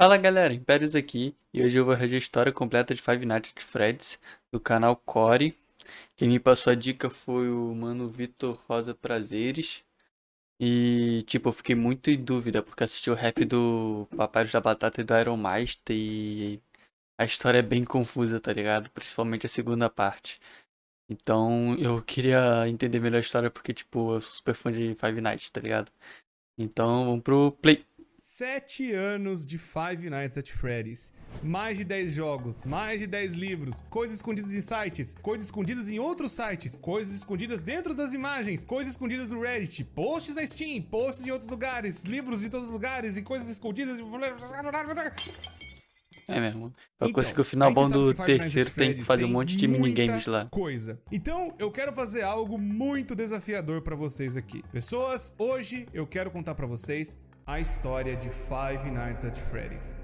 Fala galera, Impérios aqui e hoje eu vou reagir a história completa de Five Nights at Freddy's do canal Core. Quem me passou a dica foi o mano Vitor Rosa Prazeres. E tipo, eu fiquei muito em dúvida porque assisti o rap do Papai da Batata e do Iron Master e a história é bem confusa, tá ligado? Principalmente a segunda parte. Então eu queria entender melhor a história porque tipo, eu sou super fã de Five Nights, tá ligado? Então vamos pro play. 7 anos de Five Nights at Freddy's. Mais de 10 jogos, mais de 10 livros, coisas escondidas em sites, coisas escondidas em outros sites, coisas escondidas dentro das imagens, coisas escondidas no Reddit, posts na Steam, posts em outros lugares, livros em todos os lugares e coisas escondidas. É mesmo. Pra Então, conseguir o a final gente bom sabe do que Five Nights at terceiro tem que Freddy's fazer um tem monte de minigames muita lá. coisa. Então, eu quero fazer algo muito desafiador pra vocês aqui. Pessoas, hoje eu quero contar pra vocês a história de Five Nights at Freddy's.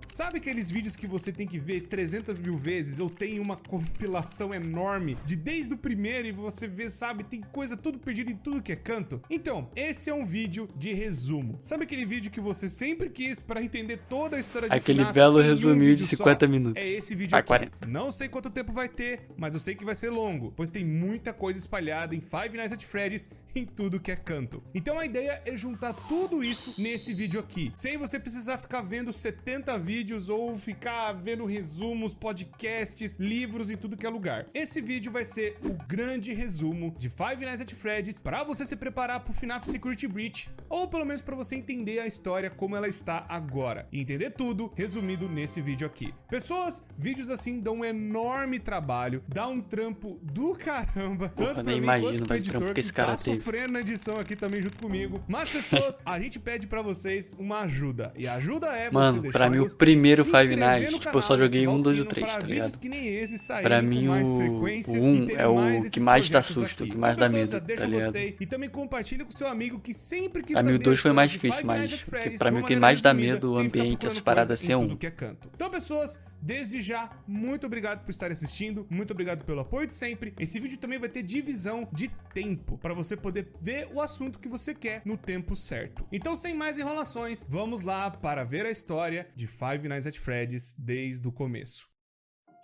Sabe aqueles vídeos que você tem que ver 300 mil vezes? Eu tenho uma compilação enorme de desde o primeiro e você vê, sabe, tem coisa tudo perdida em tudo que é canto. Então, esse é um vídeo de resumo. Sabe aquele vídeo que você sempre quis pra entender toda a história de Aquele FNAF belo em um resuminho de vídeo 50 só? minutos. É esse vídeo Vai, aqui. 40. Não sei quanto tempo vai ter, mas eu sei que vai ser longo, pois tem muita coisa espalhada em Five Nights at Freddy's em tudo que é canto. Então a ideia é juntar tudo isso nesse vídeo aqui, sem você precisar ficar vendo 70 vídeos ou ficar vendo resumos, podcasts, livros em tudo que é lugar. Esse vídeo vai ser o grande resumo de Five Nights at Freddy's para você se preparar pro FNAF Security Breach, ou pelo menos para você entender a história como ela está agora, e entender tudo resumido nesse vídeo aqui. Pessoas, vídeos assim dão um enorme trabalho, dá um trampo do caramba, tanto pra nem mim imagino, quanto pro velho, o trampo editor que esse cara tá teve. sofrendo na edição aqui também junto comigo. Mas pessoas, a gente pede pra vocês uma ajuda, e a ajuda é você Mano, deixar pra o mim o gostei, primeiro se Five inscrever Nights, no tipo, eu só canal e joguei ativar 1, o 2 e sino 3, pra tá vídeos ligado? que nem esse Pra saírem com mim mais o frequência 1 e ter é mais o que esses mais dá projetos susto, o aqui. que mais Então, dá pessoas, já medo, deixa tá o ligado? gostei e também compartilha com seu amigo que sempre quis Pra mim o saber 2 foi mais de difícil, Five Nights mas at Freddy's pra de mim uma o que maneira mais dá resumida, medo, o sem ficar ambiente, procurando essas paradas coisa assim é em um. tudo que é canto. Então, pessoas, desde já, muito obrigado por estarem assistindo, muito obrigado pelo apoio de sempre. Esse vídeo também vai ter divisão de tempo, para você poder ver o assunto que você quer no tempo certo. Então, sem mais enrolações, vamos lá para ver a história de Five Nights at Freddy's desde o começo.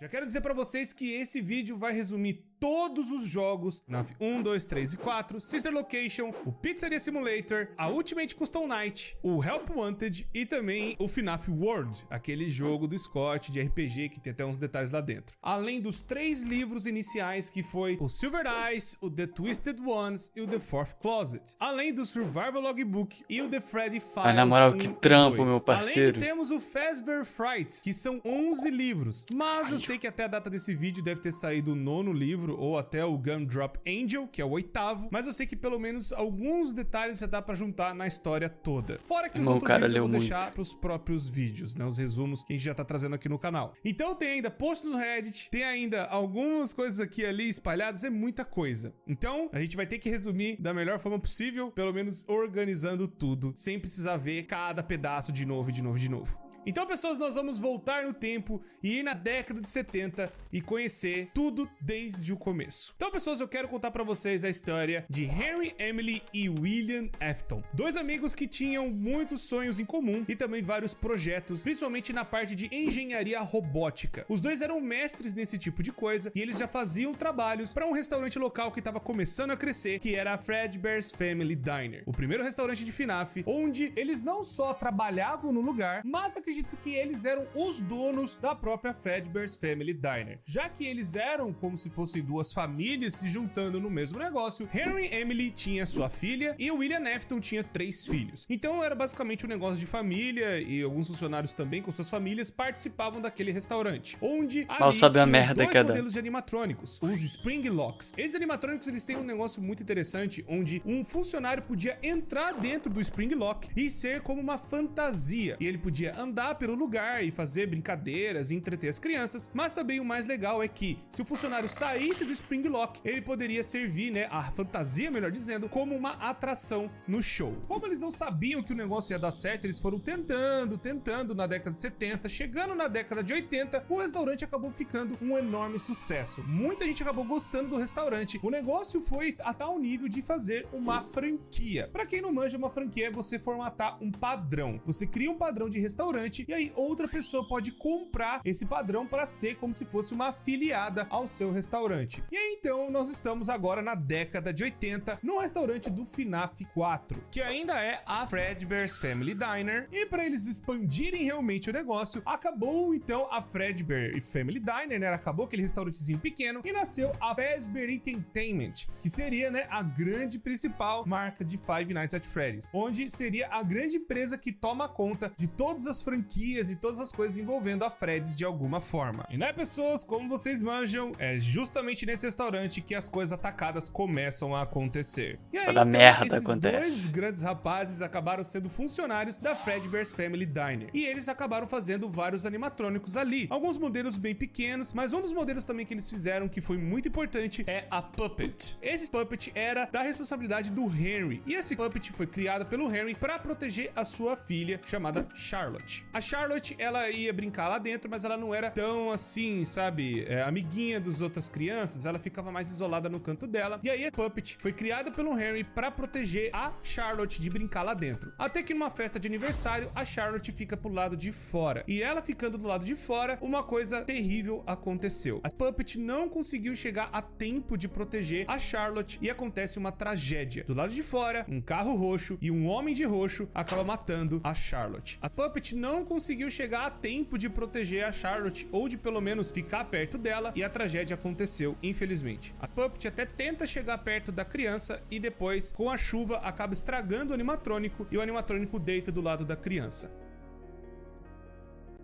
Já quero dizer pra vocês que esse vídeo vai resumir todos os jogos, FNAF 1, 2, 3 e 4, Sister Location, o Pizzeria Simulator, a Ultimate Custom Night, o Help Wanted e também o FNAF World, aquele jogo do Scott de RPG que tem até uns detalhes lá dentro. Além dos 3 livros iniciais que foi o Silver Eyes, o The Twisted Ones e o The Fourth Closet. Além do Survival Logbook e o The Freddy Files. Mas na moral, 1 que e trampo, 2. meu parceiro. Além de termos o Fazbear Frights, que são 11 livros. Mas eu sei que até a data desse vídeo deve ter saído o 9º livro ou até o Gumdrop Angel, que é o 8º, mas eu sei que pelo menos alguns detalhes já dá pra juntar na história toda. Fora que os Irmão, o outros cara vídeos eu vou leu deixar muito. pros próprios vídeos, né, os resumos que a gente já tá trazendo aqui no canal. Então tem ainda posts no Reddit, tem ainda algumas coisas aqui e ali espalhadas, é muita coisa. Então a gente vai ter que resumir da melhor forma possível, pelo menos organizando tudo, sem precisar ver cada pedaço de novo, de novo, de novo. Então, pessoas, nós vamos voltar no tempo e ir na década de 70 e conhecer tudo desde o começo. Então, pessoas, eu quero contar pra vocês a história de Henry, Emily e William Afton. 2 amigos que tinham muitos sonhos em comum e também vários projetos, principalmente na parte de engenharia robótica. Os dois eram mestres nesse tipo de coisa e eles já faziam trabalhos para um restaurante local que estava começando a crescer, que era a Fredbear's Family Diner. O primeiro restaurante de FNAF, onde eles não só trabalhavam no lugar, mas acredito que eles eram os donos da própria Fredbear's Family Diner. Já que eles eram como se fossem 2 famílias se juntando no mesmo negócio, Henry Emily tinha sua filha e o William Afton tinha 3 filhos. Então era basicamente um negócio de família e alguns funcionários também com suas famílias participavam daquele restaurante, onde Mal ali sabe a tinham merda 2 que é dar. modelos de animatrônicos, os Spring Locks. Esses animatrônicos eles têm um negócio muito interessante, onde um funcionário podia entrar dentro do Spring Lock e ser como uma fantasia, e ele podia andar andar pelo lugar e fazer brincadeiras e entreter as crianças, mas também o mais legal é que se o funcionário saísse do Spring Lock, ele poderia servir, né, a fantasia, melhor dizendo, como uma atração no show. Como eles não sabiam que o negócio ia dar certo, eles foram tentando na década de 70, chegando na década de 80, o restaurante acabou ficando um enorme sucesso. Muita gente acabou gostando do restaurante. O negócio foi a tal nível de fazer uma franquia. Pra quem não manja, uma franquia é você formatar um padrão. Você cria um padrão de restaurante e aí outra pessoa pode comprar esse padrão para ser como se fosse uma afiliada ao seu restaurante. E aí então nós estamos agora na década de 80 no restaurante do FNAF 4, que ainda é a Fredbear's Family Diner, e para eles expandirem realmente o negócio, acabou então a Fredbear's Family Diner, né? Acabou aquele restaurantezinho pequeno e nasceu a Fazbear Entertainment, que seria, né, a grande principal marca de Five Nights at Freddy's, onde seria a grande empresa que toma conta de todas as franquias e todas as coisas envolvendo a Freddy's de alguma forma. E né, pessoas, como vocês manjam, é justamente nesse restaurante que as coisas atacadas começam a acontecer. E aí, Toda merda esses acontece. dois grandes rapazes acabaram sendo funcionários da Fredbear's Family Diner, e eles acabaram fazendo vários animatrônicos ali, alguns modelos bem pequenos, mas um dos modelos também que eles fizeram que foi muito importante é a Puppet. Esse Puppet era da responsabilidade do Henry, e esse Puppet foi criado pelo Henry para proteger a sua filha, chamada Charlotte. A Charlotte, ela ia brincar lá dentro, mas ela não era tão assim, sabe, amiguinha das outras crianças, ela ficava mais isolada no canto dela, e aí a Puppet foi criada pelo Henry para proteger a Charlotte de brincar lá dentro. Até que numa festa de aniversário, a Charlotte fica pro lado de fora, e ela ficando do lado de fora, uma coisa terrível aconteceu. A Puppet não conseguiu chegar a tempo de proteger a Charlotte e acontece uma tragédia. Do lado de fora, um carro roxo e um homem de roxo acaba matando a Charlotte. A Puppet não conseguiu chegar a tempo de proteger a Charlotte, ou de pelo menos ficar perto dela, e a tragédia aconteceu, infelizmente. A Puppet até tenta chegar perto da criança e depois, com a chuva, acaba estragando o animatrônico e o animatrônico deita do lado da criança.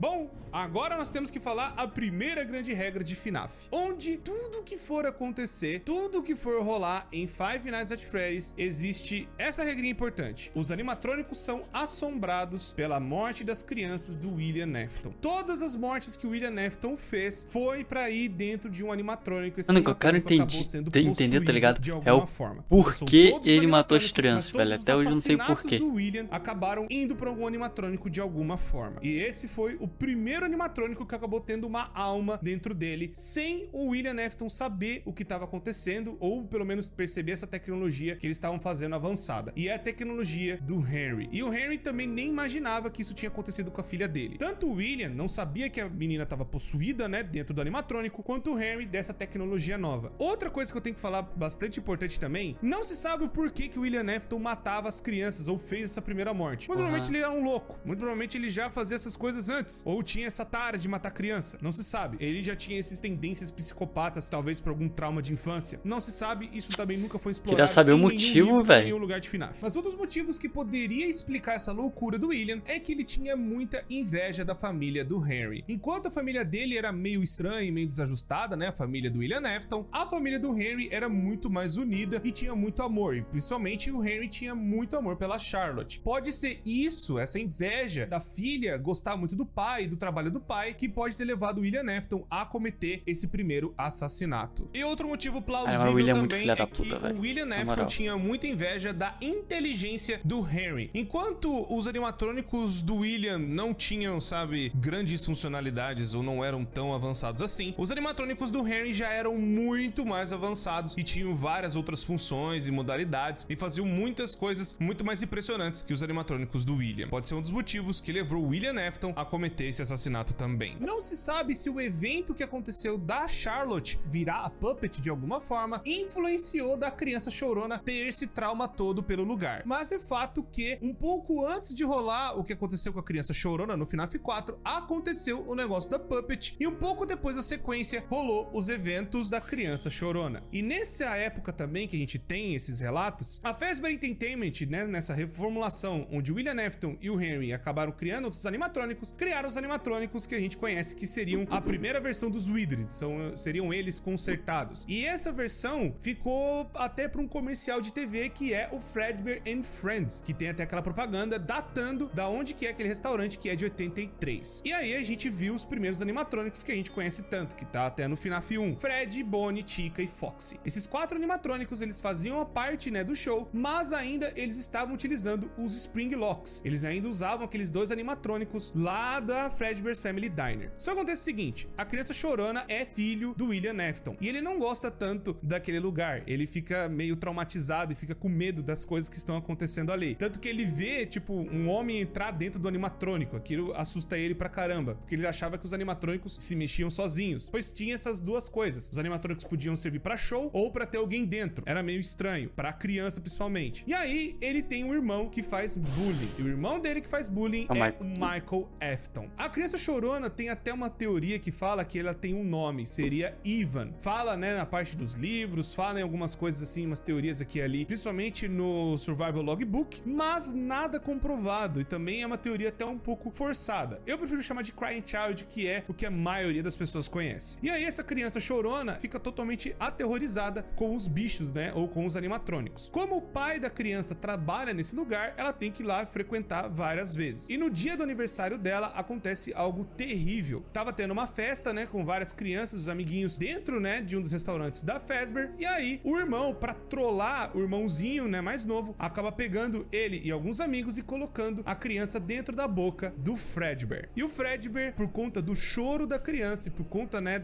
Bom, agora nós temos que falar a primeira grande regra de FNAF, onde tudo que for acontecer, tudo que for rolar em Five Nights at Freddy's, existe essa regrinha importante: os animatrônicos são assombrados pela morte das crianças do William Afton. Todas as mortes que o William Afton fez foi pra ir dentro de um animatrônico. Esse Mano, que eu quero entender, tá ligado? De É alguma o forma. porquê São todos ele matou as animatrônicos, crianças, mas velho. todos Até os hoje eu não sei o assassinatos porquê. do William acabaram indo pra algum animatrônico de alguma forma. E esse foi o primeiro animatrônico que acabou tendo uma alma dentro dele, sem o William Afton saber o que estava acontecendo, ou pelo menos perceber essa tecnologia que eles estavam fazendo avançada. E é a tecnologia do Henry. E o Henry também nem imaginava que isso tinha acontecido com a filha dele. Tanto o William não sabia que a menina estava possuída, né, dentro do animatrônico, quanto o Henry dessa tecnologia nova. Outra coisa que eu tenho que falar bastante importante também, não se sabe o porquê que o William Afton matava as crianças ou fez essa primeira morte. Muito provavelmente ele era um louco. Muito provavelmente ele já fazia essas coisas antes, ou tinha essa tara de matar criança, não se sabe. Ele já tinha essas tendências psicopatas, talvez por algum trauma de infância, não se sabe. Isso também nunca foi explorado. Queria saber o em nenhum motivo, livro, velho. em nenhum lugar de FNAF. Mas um dos motivos que poderia explicar essa loucura do William é que ele tinha muita inveja da família do Henry. Enquanto a família dele era meio estranha e meio desajustada, né, a família do William Afton, a família do Henry era muito mais unida e tinha muito amor, e principalmente o Henry tinha muito amor pela Charlotte. Pode ser isso, essa inveja da filha gostar muito do pai, do trabalho do pai, que pode ter levado o William Afton a cometer esse primeiro assassinato. E outro motivo plausível também é que o William Afton tinha muita inveja da inteligência do Henry. Enquanto os animatrônicos do William não tinham, sabe, grandes funcionalidades ou não eram tão avançados assim, os animatrônicos do Henry já eram muito mais avançados e tinham várias outras funções e modalidades e faziam muitas coisas muito mais impressionantes que os animatrônicos do William. Pode ser um dos motivos que levou o William Afton a cometer esse assassinato também. Não se sabe se o evento que aconteceu da Charlotte virar a Puppet de alguma forma influenciou da criança chorona ter esse trauma todo pelo lugar. Mas é fato que um pouco antes de rolar o que aconteceu com a criança chorona no FNAF 4, aconteceu o negócio da Puppet, e um pouco depois da sequência rolou os eventos da criança chorona. E nessa época também que a gente tem esses relatos, a Fazbear Entertainment, né, nessa reformulação onde o William Afton e o Henry acabaram criando outros animatrônicos, criaram os animatrônicos que a gente conhece, que seriam a primeira versão dos Wizards, seriam eles consertados. E essa versão ficou até para um comercial de TV que é o Fredbear and Friends, que tem até aquela propaganda datando da onde que é aquele restaurante, que é de 83. E aí a gente viu os primeiros animatrônicos que a gente conhece tanto, que tá até no FNAF 1, Fred, Bonnie, Chica e Foxy. Esses 4 animatrônicos, eles faziam a parte, né, do show, mas ainda eles estavam utilizando os Spring Locks. Eles ainda usavam aqueles 2 animatrônicos lá da Fredbear's Family Diner. Só acontece o seguinte, a criança chorona é filho do William Afton, e ele não gosta tanto daquele lugar, ele fica meio traumatizado e fica com medo das coisas que estão acontecendo ali. Tanto que ele vê, tipo, um homem entrar dentro do animatrônico, aquilo assusta ele pra caramba, porque ele achava que os animatrônicos se mexiam sozinhos, pois tinha essas duas coisas, os animatrônicos podiam servir pra show ou pra ter alguém dentro, era meio estranho, pra criança principalmente. E aí, ele tem um irmão que faz bullying, e o irmão dele que faz bullying é o Michael Afton. A criança chorona tem até uma teoria que fala que ela tem um nome, seria Ivan. Fala, né, na parte dos livros, fala em algumas coisas assim, umas teorias aqui e ali, principalmente no Survival Logbook, mas nada comprovado, e também é uma teoria até um pouco forçada. Eu prefiro chamar de Crying Child, que é o que a maioria das pessoas conhece. E aí essa criança chorona fica totalmente aterrorizada com os bichos, né, ou com os animatrônicos. Como o pai da criança trabalha nesse lugar, ela tem que ir lá frequentar várias vezes. E no dia do aniversário dela acontece algo terrível. Tava tendo uma festa, né, com várias crianças, os amiguinhos dentro, né, de um dos restaurantes da Fazbear, e aí o irmão, pra trollar o irmãozinho, né, mais novo, acaba pegando ele e alguns amigos e colocando a criança dentro da boca do Fredbear. E o Fredbear, por conta do choro da criança e por conta, né,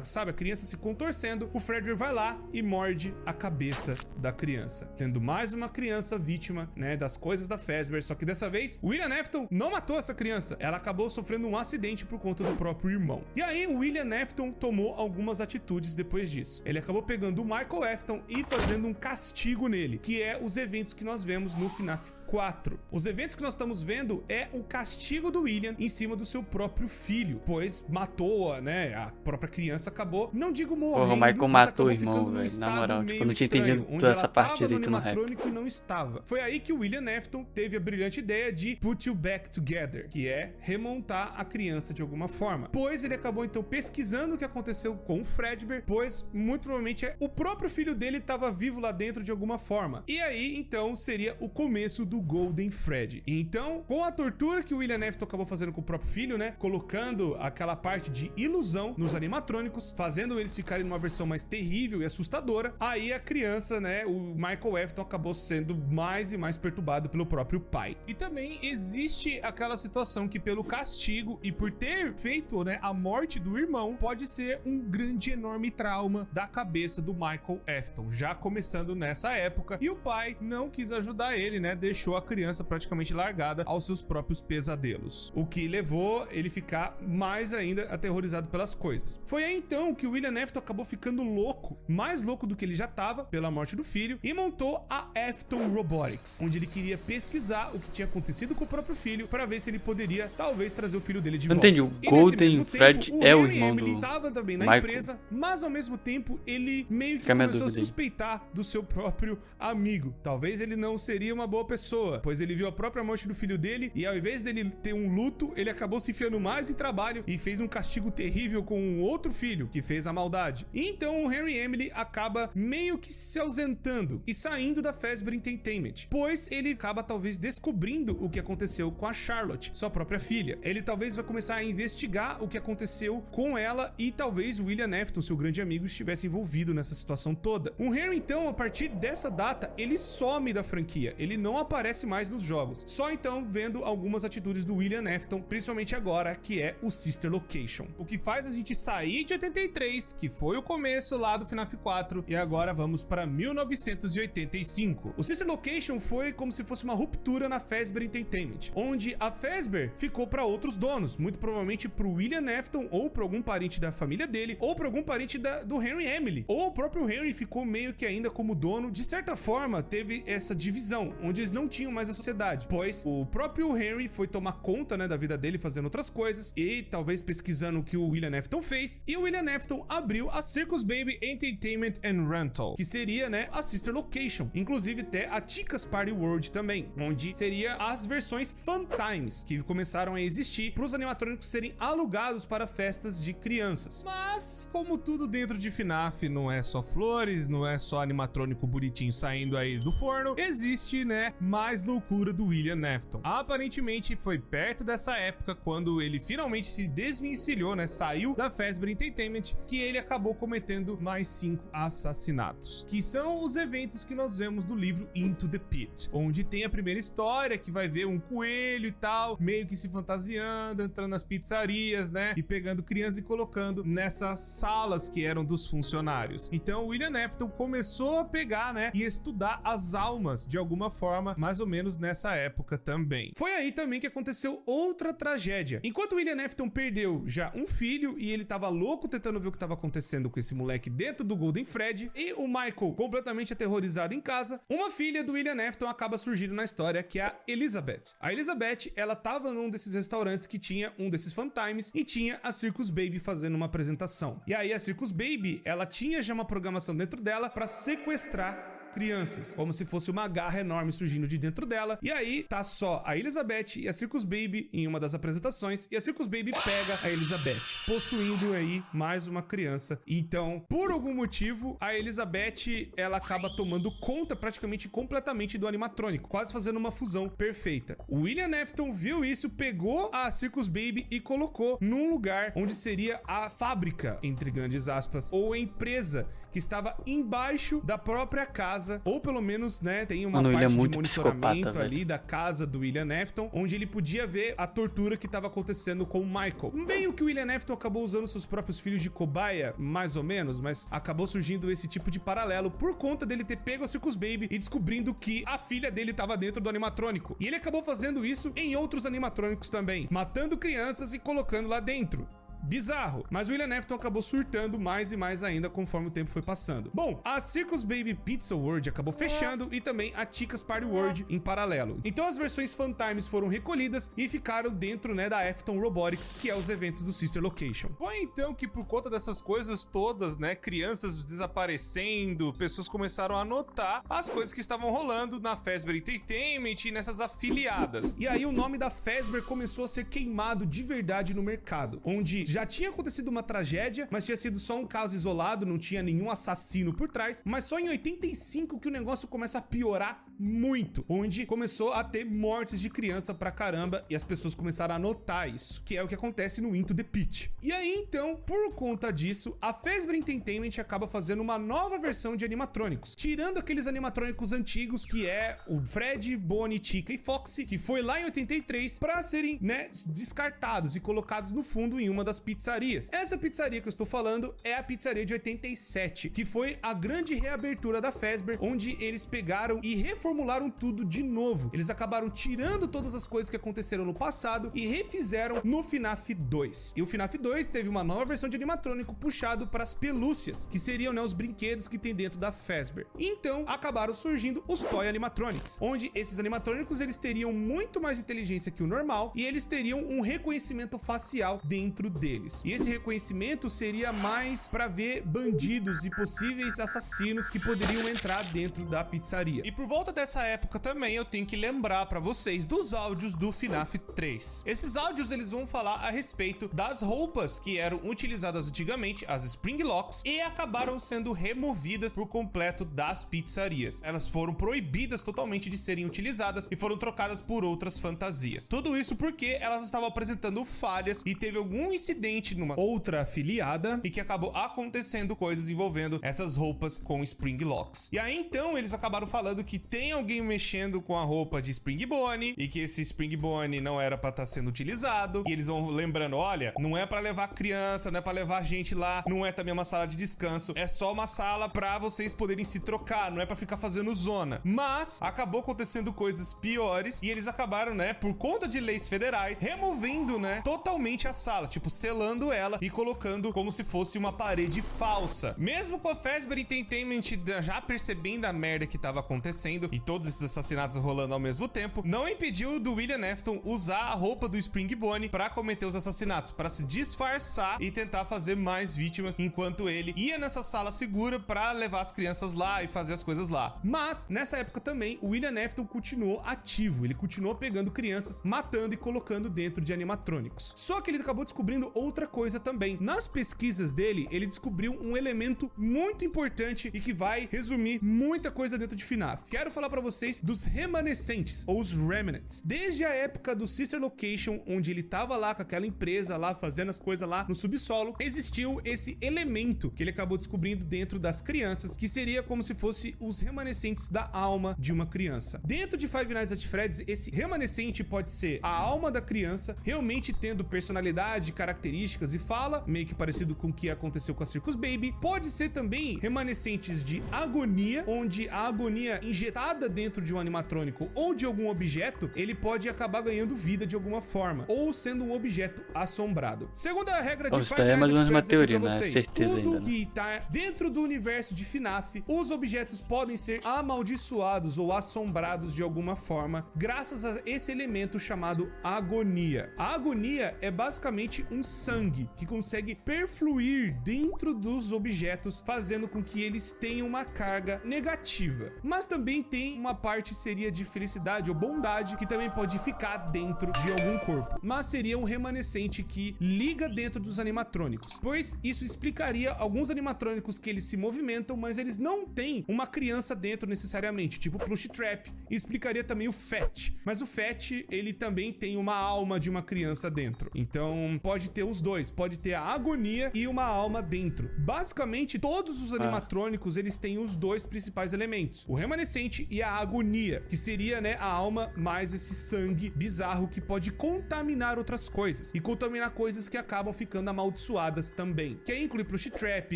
sabe, a criança se contorcendo, o Fredbear vai lá e morde a cabeça da criança, tendo mais uma criança vítima, né, das coisas da Fazbear. Só que dessa vez, o William Afton não matou essa criança, ela acabou sofrendo um acidente por conta do próprio irmão. E aí o William Afton tomou algumas atitudes depois disso. Ele acabou pegando o Michael Afton e fazendo um castigo nele, que é os eventos que nós vemos no FNAF 4. Os eventos que nós estamos vendo é o castigo do William em cima do seu próprio filho, pois matou, né, a própria criança acabou, não digo morrendo, o Michael matou o irmão, velho, na moral, tipo, eu não tinha entendido toda essa parte direito no rap. E não estava. Foi aí que o William Afton teve a brilhante ideia de put you back together, que é remontar a criança de alguma forma, pois ele acabou então pesquisando o que aconteceu com o Fredbear, pois muito provavelmente o próprio filho dele estava vivo lá dentro de alguma forma. E aí então seria o começo do Golden Freddy. Então, com a tortura que o William Afton acabou fazendo com o próprio filho, né, colocando aquela parte de ilusão nos animatrônicos, fazendo eles ficarem numa versão mais terrível e assustadora, aí a criança, né, o Michael Afton acabou sendo mais e mais perturbado pelo próprio pai. E também existe aquela situação que pelo castigo e por ter feito, né, a morte do irmão, pode ser um grande, enorme trauma da cabeça do Michael Afton, já começando nessa época, e o pai não quis ajudar ele, né, deixou a criança praticamente largada aos seus próprios pesadelos, o que levou ele ficar mais ainda aterrorizado pelas coisas. Foi aí então que o William Afton acabou ficando louco, mais louco do que ele já estava pela morte do filho, e montou a Afton Robotics, onde ele queria pesquisar o que tinha acontecido com o próprio filho para ver se ele poderia talvez trazer o filho dele de volta. Entendi, o Golden Fred é o irmão do estava também na Michael. Empresa, mas ao mesmo tempo ele meio que começou a suspeitar do seu próprio amigo. Talvez ele não seria uma boa pessoa, pois ele viu a própria morte do filho dele e ao invés dele ter um luto, ele acabou se enfiando mais em trabalho e fez um castigo terrível com um outro filho que fez a maldade. E então o Harry Emily acaba meio que se ausentando e saindo da Fazbear Entertainment, pois ele acaba talvez descobrindo o que aconteceu com a Charlotte, sua própria filha. Ele talvez vai começar a investigar o que aconteceu com ela e talvez o William Afton, seu grande amigo, estivesse envolvido nessa situação toda. O Harry então, a partir dessa data, ele some da franquia, ele não aparece mais nos jogos, só então vendo algumas atitudes do William Afton, principalmente agora, que é o Sister Location. O que faz a gente sair de 83, que foi o começo lá do FNAF 4, e agora vamos para 1985. O Sister Location foi como se fosse uma ruptura na Fazbear Entertainment, onde a Fazbear ficou para outros donos, muito provavelmente pro William Afton, ou para algum parente da família dele, ou para algum parente do Henry Emily, ou o próprio Henry ficou meio que ainda como dono. De certa forma, teve essa divisão, onde eles não tinham mais a sociedade, pois o próprio Henry foi tomar conta, né, da vida dele fazendo outras coisas e talvez pesquisando o que o William Afton fez, e o William Afton abriu a Circus Baby Entertainment and Rental, que seria, né, a sister location, inclusive até a Chica's Party World também, onde seria as versões Fun Times, que começaram a existir para os animatrônicos serem alugados para festas de crianças. Mas, como tudo dentro de FNAF não é só flores, não é só animatrônico bonitinho saindo aí do forno, existe, né, mais loucura do William Afton. Aparentemente foi perto dessa época, quando ele finalmente se desvencilhou, né, saiu da Fazbear Entertainment, que ele acabou cometendo mais 5 assassinatos, que são os eventos que nós vemos no livro Into the Pit, onde tem a primeira história, que vai ver um coelho e tal, meio que se fantasiando, entrando nas pizzarias, né, e pegando crianças e colocando nessas salas que eram dos funcionários. Então o William Afton começou a pegar, né, e estudar as almas de alguma forma, mais ou menos nessa época também. Foi aí também que aconteceu outra tragédia. Enquanto o William Afton perdeu já um filho e ele tava louco tentando ver o que tava acontecendo com esse moleque dentro do Golden Freddy, e o Michael completamente aterrorizado em casa, uma filha do William Afton acaba surgindo na história, que é a Elizabeth. A Elizabeth, ela tava num desses restaurantes que tinha um desses Fun Times e tinha a Circus Baby fazendo uma apresentação. E aí a Circus Baby, ela tinha já uma programação dentro dela pra sequestrar crianças, como se fosse uma garra enorme surgindo de dentro dela. E aí tá só a Elizabeth e a Circus Baby em uma das apresentações, e a Circus Baby pega a Elizabeth, possuindo aí mais uma criança. Então, por algum motivo, a Elizabeth, ela acaba tomando conta praticamente completamente do animatrônico, quase fazendo uma fusão perfeita. O William Afton viu isso, pegou a Circus Baby e colocou num lugar onde seria a fábrica, entre grandes aspas, ou a empresa que estava embaixo da própria casa, ou pelo menos, né, tem uma parte de monitoramento ali da casa do William Afton, onde ele podia ver a tortura que estava acontecendo com o Michael. Meio que o William Afton acabou usando seus próprios filhos de cobaia, mais ou menos, mas acabou surgindo esse tipo de paralelo por conta dele ter pego a Circus Baby e descobrindo que a filha dele estava dentro do animatrônico. E ele acabou fazendo isso em outros animatrônicos também, matando crianças e colocando lá dentro. Bizarro, mas o William Afton acabou surtando mais e mais ainda conforme o tempo foi passando. Bom, a Circus Baby Pizza World acabou fechando e também a Chica's Party World em paralelo. Então as versões Fun Times foram recolhidas e ficaram dentro, né, da Afton Robotics, que é os eventos do Sister Location. Foi então que por conta dessas coisas todas, né, crianças desaparecendo, pessoas começaram a notar as coisas que estavam rolando na Fazbear Entertainment e nessas afiliadas. E aí o nome da Fazbear começou a ser queimado de verdade no mercado, onde já tinha acontecido uma tragédia, mas tinha sido só um caso isolado, não tinha nenhum assassino por trás, mas só em 85 que o negócio começa a piorar muito, onde começou a ter mortes de criança pra caramba e as pessoas começaram a notar isso, que é o que acontece no Into the Pit. E aí então, por conta disso, a Fazbear Entertainment acaba fazendo uma nova versão de animatrônicos, tirando aqueles animatrônicos antigos que é o Fred, Bonnie, Chica e Foxy, que foi lá em 83, pra serem, né, descartados e colocados no fundo em uma das pizzarias. Essa pizzaria que eu estou falando é a pizzaria de 87, que foi a grande reabertura da Fazbear, onde eles pegaram e reformularam tudo de novo. Eles acabaram tirando todas as coisas que aconteceram no passado e refizeram no FNAF 2. E o FNAF 2 teve uma nova versão de animatrônico puxado para as pelúcias, que seriam, né, os brinquedos que tem dentro da Fazbear. Então, acabaram surgindo os Toy Animatronics, onde esses animatrônicos eles teriam muito mais inteligência que o normal e eles teriam um reconhecimento facial dentro deles. E esse reconhecimento seria mais para ver bandidos e possíveis assassinos que poderiam entrar dentro da pizzaria. E por volta dessa época também eu tenho que lembrar para vocês dos áudios do FNAF 3. Esses áudios eles vão falar a respeito das roupas que eram utilizadas antigamente, as Spring Locks, e acabaram sendo removidas por completo das pizzarias. Elas foram proibidas totalmente de serem utilizadas e foram trocadas por outras fantasias. Tudo isso porque elas estavam apresentando falhas e teve algum incidente numa outra afiliada e que acabou acontecendo coisas envolvendo essas roupas com Spring Locks. E aí então eles acabaram falando que tem alguém mexendo com a roupa de Spring Bonnie e que esse Spring Bonnie não era pra estar sendo utilizado. E eles vão lembrando, olha, não é pra levar criança, não é pra levar gente lá, não é também uma sala de descanso, é só uma sala pra vocês poderem se trocar, não é pra ficar fazendo zona. Mas acabou acontecendo coisas piores e eles acabaram, né, por conta de leis federais, removendo, né, totalmente a sala, tipo, selando ela e colocando como se fosse uma parede falsa. Mesmo com a Fazbear Entertainment já percebendo a merda que tava acontecendo e todos esses assassinatos rolando ao mesmo tempo, não impediu do William Afton usar a roupa do Spring Bonnie pra cometer os assassinatos, pra se disfarçar e tentar fazer mais vítimas, enquanto ele ia nessa sala segura pra levar as crianças lá e fazer as coisas lá. Mas, nessa época também, o William Afton continuou ativo, ele continuou pegando crianças, matando e colocando dentro de animatrônicos. Só que ele acabou descobrindo outra coisa também. Nas pesquisas dele, ele descobriu um elemento muito importante e que vai resumir muita coisa dentro de FNAF. Quero falar pra vocês dos remanescentes, ou os remnants. Desde a época do Sister Location, onde ele tava lá com aquela empresa lá, fazendo as coisas lá no subsolo, existiu esse elemento que ele acabou descobrindo dentro das crianças, que seria como se fosse os remanescentes da alma de uma criança. Dentro de Five Nights at Freddy's, esse remanescente pode ser a alma da criança, realmente tendo personalidade, características e fala, meio que parecido com o que aconteceu com a Circus Baby. Pode ser também remanescentes de agonia, onde a agonia injetada dentro de um animatrônico ou de algum objeto, ele pode acabar ganhando vida de alguma forma, ou sendo um objeto assombrado. Segundo a regra de Five Nights at Freddy's, uma teoria, não é certeza tudo ainda, que tá dentro do universo de FNAF, os objetos podem ser amaldiçoados ou assombrados de alguma forma, graças a esse elemento chamado agonia. A agonia é basicamente um sangue que consegue perfluir dentro dos objetos, fazendo com que eles tenham uma carga negativa. Mas também tem uma parte seria de felicidade ou bondade que também pode ficar dentro de algum corpo, mas seria um remanescente que liga dentro dos animatrônicos, pois isso explicaria alguns animatrônicos que eles se movimentam, mas eles não têm uma criança dentro necessariamente, tipo Plush Trap. E explicaria também o Fat, mas o Fat, ele também tem uma alma de uma criança dentro. Então pode ter os dois, pode ter a agonia e uma alma dentro. Basicamente todos os animatrônicos eles têm os dois principais elementos, o remanescente e a agonia, que seria, né, a alma mais esse sangue bizarro que pode contaminar outras coisas e contaminar coisas que acabam ficando amaldiçoadas também, que aí inclui Plush Trap,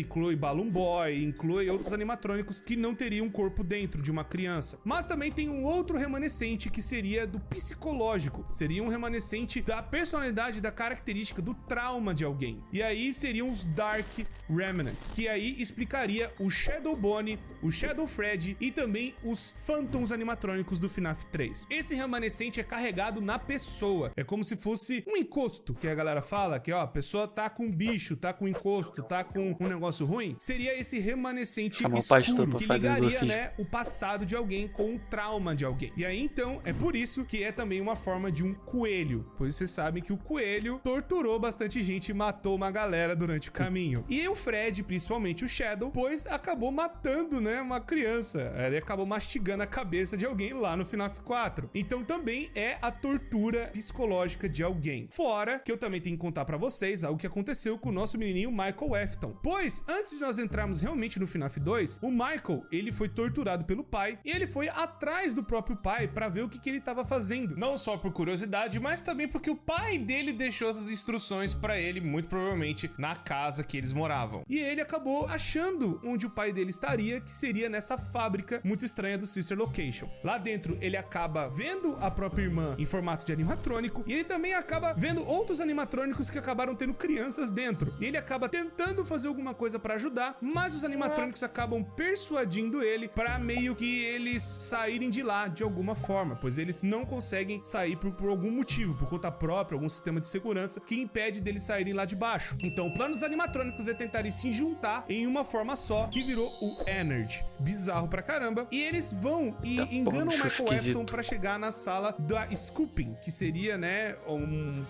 inclui Balloon Boy, inclui outros animatrônicos que não teriam um corpo dentro de uma criança. Mas também tem um outro remanescente que seria do psicológico, seria um remanescente da personalidade, da característica, do trauma de alguém. E aí seriam os Dark Remnants, que aí explicaria o Shadow Bonnie, o Shadow Freddy e também os Phantoms animatrônicos do FNAF 3. Esse remanescente é carregado na pessoa, é como se fosse um encosto, que a galera fala que ó, a pessoa tá com bicho, tá com encosto, tá com um negócio ruim. Seria esse remanescente escuro que ligaria, né, o passado de alguém com o trauma de alguém. E aí então é por isso que é também uma forma de um coelho, pois vocês sabem que o coelho torturou bastante gente e matou uma galera durante o caminho. E o Fred, principalmente o Shadow, pois acabou matando, né, uma criança. Ele acabou mastigando a cabeça de alguém lá no FNAF 4. Então também é a tortura psicológica de alguém. Fora que eu também tenho que contar pra vocês algo que aconteceu com o nosso menininho Michael Afton. Pois antes de nós entrarmos realmente no FNAF 2, o Michael, ele foi torturado pelo pai e ele foi atrás do próprio pai pra ver o que ele tava fazendo. Não só por curiosidade, mas também porque o pai dele deixou essas instruções pra ele, muito provavelmente na casa que eles moravam. E ele acabou achando onde o pai dele estaria, que seria nessa fábrica muito estranha do Sister Location. Lá dentro ele acaba vendo a própria irmã em formato de animatrônico e ele também acaba vendo outros animatrônicos que acabaram tendo crianças dentro. E ele acaba tentando fazer alguma coisa pra ajudar, mas os animatrônicos acabam persuadindo ele pra meio que eles saírem de lá de alguma forma, pois eles não conseguem sair por algum motivo, por conta própria, algum sistema de segurança que impede deles saírem lá de baixo. Então o plano dos animatrônicos é tentarem se juntar em uma forma só, que virou o Energy. Bizarro pra caramba. E eles vão e enganam o Michael Afton pra chegar na sala da Scooping, que seria, né,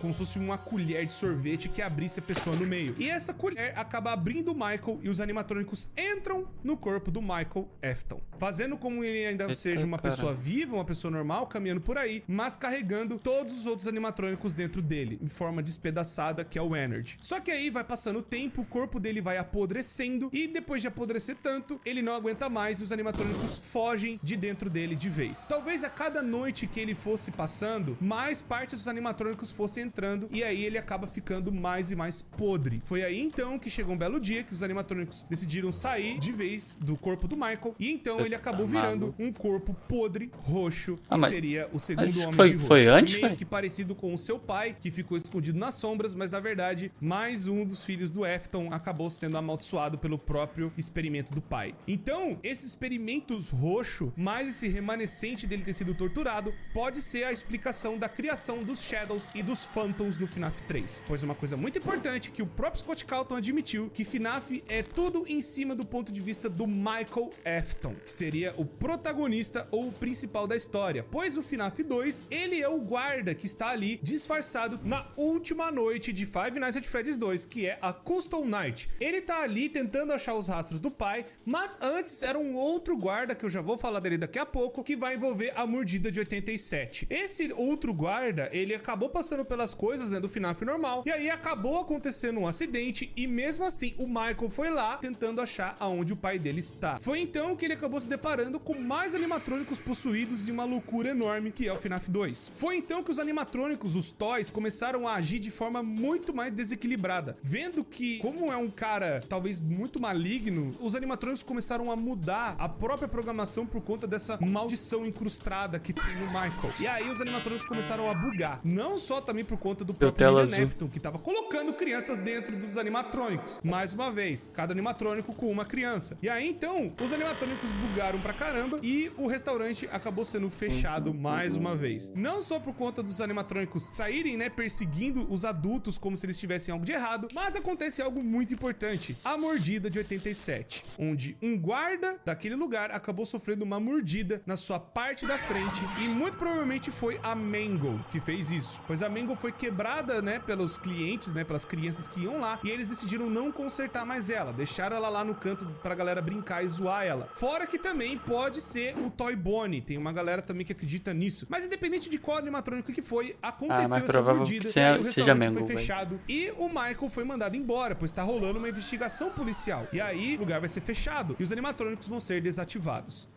como se fosse uma colher de sorvete que abrisse a pessoa no meio. E essa colher acaba abrindo o Michael e os animatrônicos entram no corpo do Michael Afton, fazendo como ele ainda seja uma pessoa viva, uma pessoa normal, caminhando por aí, mas carregando todos os outros animatrônicos dentro dele, em forma despedaçada, que é o Energy. Só que aí vai passando o tempo, o corpo dele vai apodrecendo e depois de apodrecer tanto, ele não aguenta mais e os animatrônicos fogem de dentro dele de vez. Talvez a cada noite que ele fosse passando, mais partes dos animatrônicos fossem entrando e aí ele acaba ficando mais e mais podre. Foi aí então que chegou um belo dia que os animatrônicos decidiram sair de vez do corpo do Michael e então ele acabou virando um corpo podre, roxo, que seria o segundo homem de roxo. Foi antes, meio que parecido com o seu pai, que ficou escondido nas sombras, mas na verdade mais um dos filhos do Afton acabou sendo amaldiçoado pelo próprio experimento do pai. Então, esses experimentos roxo mas esse remanescente dele ter sido torturado pode ser a explicação da criação dos Shadows e dos Phantoms no FNAF 3. Pois uma coisa muito importante que o próprio Scott Cawthon admitiu, que FNAF é tudo em cima do ponto de vista do Michael Afton, que seria o protagonista ou o principal da história, pois o FNAF 2, ele é o guarda que está ali disfarçado na última noite de Five Nights at Freddy's 2, que é a Custom Night. Ele tá ali tentando achar os rastros do pai, mas antes era um outro guarda, que eu já vou falar dele daqui a pouco, que vai envolver a mordida de 87. Esse outro guarda, ele acabou passando pelas coisas, né, do FNAF normal, e aí acabou acontecendo um acidente, e mesmo assim o Michael foi lá tentando achar aonde o pai dele está. Foi então que ele acabou se deparando com mais animatrônicos possuídos e uma loucura enorme, que é o FNAF 2. Foi então que os animatrônicos, os toys, começaram a agir de forma muito mais desequilibrada, vendo que, como é um cara talvez muito maligno, os animatrônicos começaram a mudar a própria programação por conta dessa maldição incrustada que tem no Michael. E aí os animatrônicos começaram a bugar, não só também por conta do próprio William Afton, que tava colocando crianças dentro dos animatrônicos. Mais uma vez, cada animatrônico com uma criança. E aí então, os animatrônicos bugaram pra caramba e o restaurante acabou sendo fechado mais uma vez. Não só por conta dos animatrônicos saírem, né, perseguindo os adultos como se eles tivessem algo de errado, mas acontece algo muito importante: a mordida de 87, onde um guarda daquele lugar acabou sofrendo uma mordida na sua parte da frente, e muito provavelmente foi a Mangle que fez isso, pois a Mangle foi quebrada, né, pelos clientes, né, pelas crianças que iam lá, e eles decidiram não consertar mais ela, deixaram ela lá no canto pra galera brincar e zoar ela. Fora que também pode ser o Toy Bonnie, tem uma galera também que acredita nisso, mas independente de qual animatrônico que foi, aconteceu essa mordida, e aí o restaurante foi fechado, e o Michael foi mandado embora, pois tá rolando uma investigação policial, e aí o lugar vai ser fechado e os animatrônicos vão ser desativados.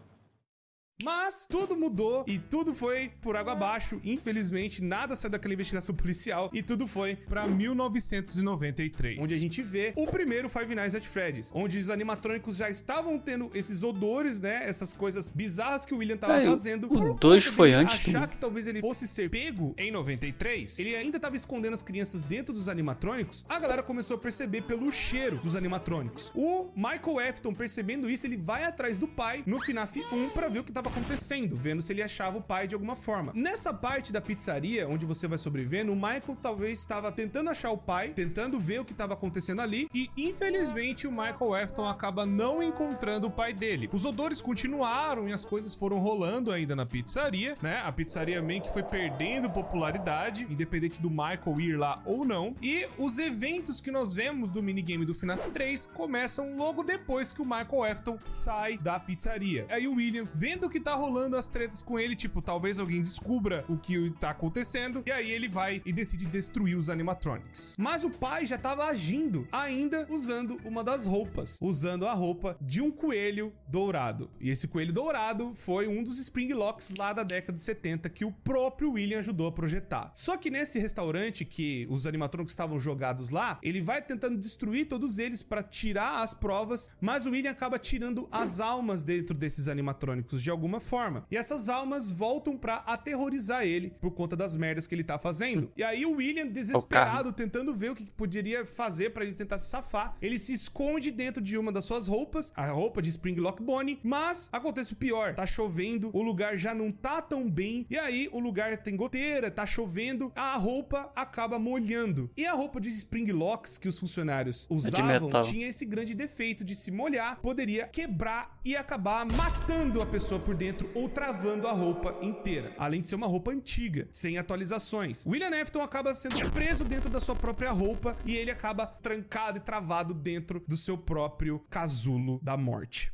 Mas tudo mudou e tudo foi por água abaixo. Infelizmente, nada saiu daquela investigação policial e tudo foi pra 1993, onde a gente vê o primeiro Five Nights at Freddy's, onde os animatrônicos já estavam tendo esses odores, né, essas coisas bizarras que o William tava fazendo. O 2 foi antes achar que talvez ele fosse ser pego em 93, ele ainda tava escondendo as crianças dentro dos animatrônicos. A galera começou a perceber pelo cheiro dos animatrônicos. O Michael Afton, percebendo isso, ele vai atrás do pai no FNAF 1 pra ver o que tava acontecendo, vendo se ele achava o pai de alguma forma. Nessa parte da pizzaria, onde você vai sobrevivendo, o Michael talvez estava tentando achar o pai, tentando ver o que estava acontecendo ali, e infelizmente o Michael Afton acaba não encontrando o pai dele. Os odores continuaram e as coisas foram rolando ainda na pizzaria, né? A pizzaria meio que foi perdendo popularidade, independente do Michael ir lá ou não, e os eventos que nós vemos do minigame do FNAF 3 começam logo depois que o Michael Afton sai da pizzaria. Aí o William, vendo que tá rolando as tretas com ele, tipo, talvez alguém descubra o que tá acontecendo, e aí ele vai e decide destruir os animatronics. Mas o pai já tava agindo, ainda usando uma das roupas, usando a roupa de um coelho dourado. E esse coelho dourado foi um dos Springlocks lá da década de 70 que o próprio William ajudou a projetar. Só que nesse restaurante que os animatronics estavam jogados lá, ele vai tentando destruir todos eles para tirar as provas, mas o William acaba tirando as almas dentro desses animatrônicos de alguma forma. E essas almas voltam pra aterrorizar ele por conta das merdas que ele tá fazendo. E aí o William, desesperado, tentando ver o que poderia fazer pra ele tentar se safar, ele se esconde dentro de uma das suas roupas, a roupa de Springlock Bonnie, mas acontece o pior, tá chovendo, o lugar já não tá tão bem, e aí o lugar tem goteira, tá chovendo, a roupa acaba molhando. E a roupa de Springlocks que os funcionários usavam tinha esse grande defeito de se molhar, poderia quebrar e acabar matando a pessoa por dentro ou travando a roupa inteira, além de ser uma roupa antiga, sem atualizações. William Afton acaba sendo preso dentro da sua própria roupa e ele acaba trancado e travado dentro do seu próprio casulo da morte.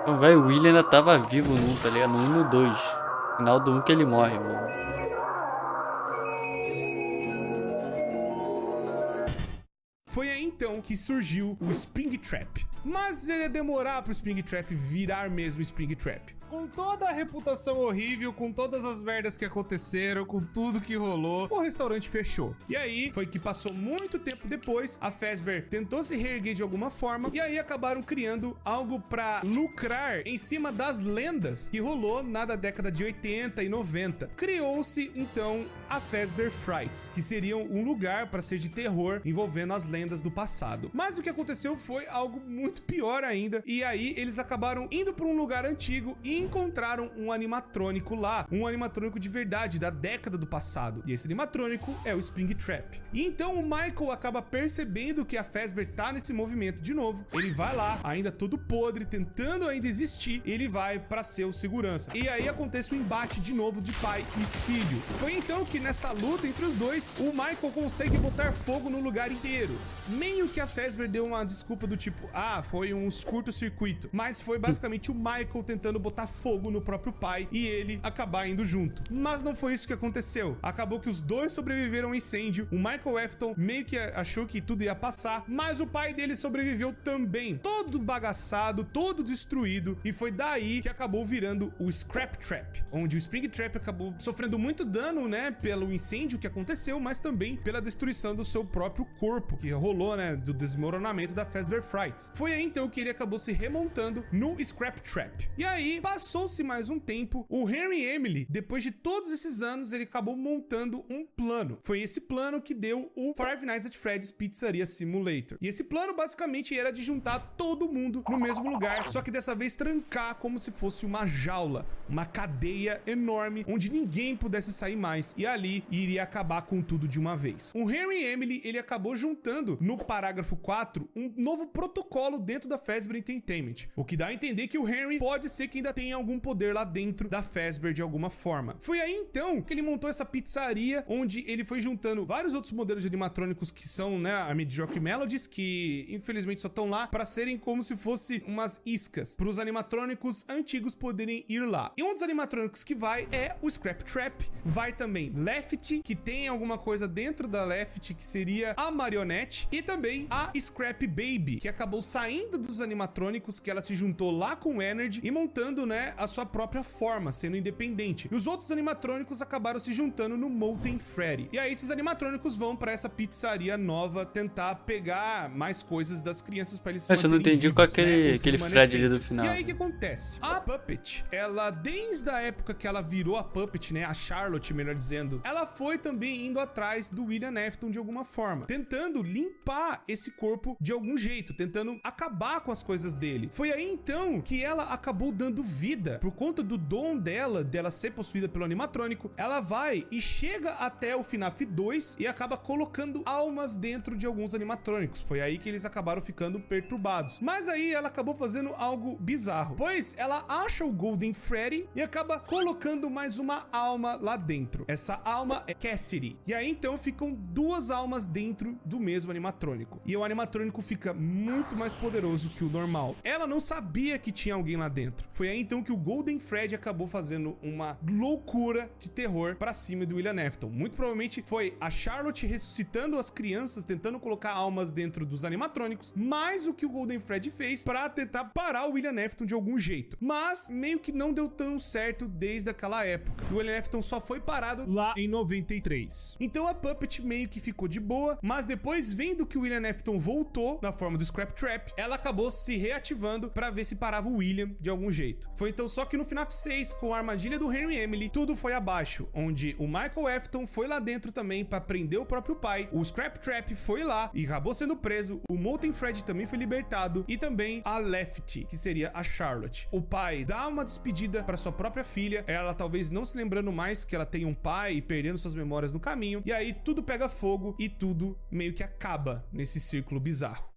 Então, velho, o William ainda tava vivo no 1, tá ligado? No 1 e no 2. Final do 1 que ele morre, mano. Foi aí então que surgiu o Springtrap. Mas ia demorar pro Springtrap virar mesmo Springtrap. Com toda a reputação horrível, com todas as merdas que aconteceram, com tudo que rolou, o restaurante fechou. E aí, foi que passou muito tempo depois, a Fazbear tentou se reerguer de alguma forma, e aí acabaram criando algo pra lucrar em cima das lendas que rolou na década de 80 e 90. Criou-se, então, a Fazbear Frights, que seriam um lugar para ser de terror envolvendo as lendas do passado. Mas o que aconteceu foi algo muito pior ainda, e aí eles acabaram indo para um lugar antigo e encontraram um animatrônico lá, um animatrônico de verdade, da década do passado. E esse animatrônico é o Springtrap. E então o Michael acaba percebendo que a Fazbear tá nesse movimento de novo. Ele vai lá, ainda todo podre, tentando ainda existir, e ele vai para ser o segurança. E aí acontece um embate de novo de pai e filho. Foi então que nessa luta entre os dois, o Michael consegue botar fogo no lugar inteiro. Meio que a Fazbear deu uma desculpa do tipo, foi um curto-circuito. Mas foi basicamente o Michael tentando botar fogo no próprio pai e ele acabar indo junto. Mas não foi isso que aconteceu. Acabou que os dois sobreviveram ao incêndio. O Michael Afton meio que achou que tudo ia passar, mas o pai dele sobreviveu também. Todo bagaçado, todo destruído. E foi daí que acabou virando o Scrap Trap, onde o Springtrap acabou sofrendo muito dano, né, pelo incêndio que aconteceu, mas também pela destruição do seu próprio corpo, que rolou, né, do desmoronamento da Fazbear Frights. Foi aí então que ele acabou se remontando no Scrap Trap. E aí, passou-se mais um tempo, o Henry Emily, depois de todos esses anos, ele acabou montando um plano. Foi esse plano que deu o Five Nights at Freddy's Pizzeria Simulator. E esse plano basicamente era de juntar todo mundo no mesmo lugar, só que dessa vez trancar como se fosse uma jaula, uma cadeia enorme, onde ninguém pudesse sair mais. E ali iria acabar com tudo de uma vez. O Henry Emily, ele acabou juntando no parágrafo 4 um novo protocolo dentro da Fazbear Entertainment, o que dá a entender que o Henry pode ser que ainda tenha algum poder lá dentro da Fazbear de alguma forma. Foi aí então que ele montou essa pizzaria, onde ele foi juntando vários outros modelos de animatrônicos que são, né, a Mediocre Melodies, que infelizmente só estão lá para serem como se fosse umas iscas para os animatrônicos antigos poderem ir lá. E um dos animatrônicos que vai é o Scrap Trap, vai também Lefty, que tem alguma coisa dentro da Lefty que seria a marionete, e também a Scrap Baby, que acabou saindo dos animatrônicos, que ela se juntou lá com o Energy e montando, né, a sua própria forma, sendo independente. E os outros animatrônicos acabaram se juntando no Molten Freddy. E aí esses animatrônicos vão para essa pizzaria nova tentar pegar mais coisas das crianças para eles se eu não entendi com aquele Fred ali do final. E aí o que acontece? A Puppet, ela desde a época que ela virou a Puppet, né, a Charlotte, melhor dizendo, ela foi também indo atrás do William Afton de alguma forma, tentando limpar esse corpo de algum jeito, tentando acabar com as coisas dele. Foi aí então que ela acabou dando vida, por conta do dom dela ser possuída pelo animatrônico. Ela vai e chega até o FNAF 2 e acaba colocando almas dentro de alguns animatrônicos. Foi aí que eles acabaram ficando perturbados. Mas aí ela acabou fazendo algo bizarro, pois ela acha o Golden Freddy e acaba colocando mais uma alma lá dentro. Essa alma é Cassidy. E aí então ficam duas almas dentro do mesmo animatrônico. E o animatrônico fica muito mais poderoso que o normal. Ela não sabia que tinha alguém lá dentro. Foi aí então que o Golden Freddy acabou fazendo uma loucura de terror pra cima do William Afton. Muito provavelmente foi a Charlotte ressuscitando as crianças, tentando colocar almas dentro dos animatrônicos, mais o que o Golden Freddy fez pra tentar parar o William Afton de algum jeito. Mas meio que não deu tão certo desde aquela época. O William Afton só foi parado lá em 93. Então a Puppet meio que ficou de boa, mas depois, vendo que o William Afton voltou na forma do Scrap Trap, ela acabou se reativando pra ver se parava o William de algum jeito. Foi então só que no FNAF 6, com a armadilha do Henry Emily, tudo foi abaixo, onde o Michael Afton foi lá dentro também pra prender o próprio pai, o Scrap Trap foi lá e acabou sendo preso, o Molten Freddy também foi libertado, e também a Lefty, que seria a Charlotte. O pai dá uma despedida pra sua própria filha, ela talvez não se lembrando mais que ela tem um pai e perdendo suas memórias no caminho, e aí tudo pega fogo e tudo meio que acaba nesse círculo bizarro.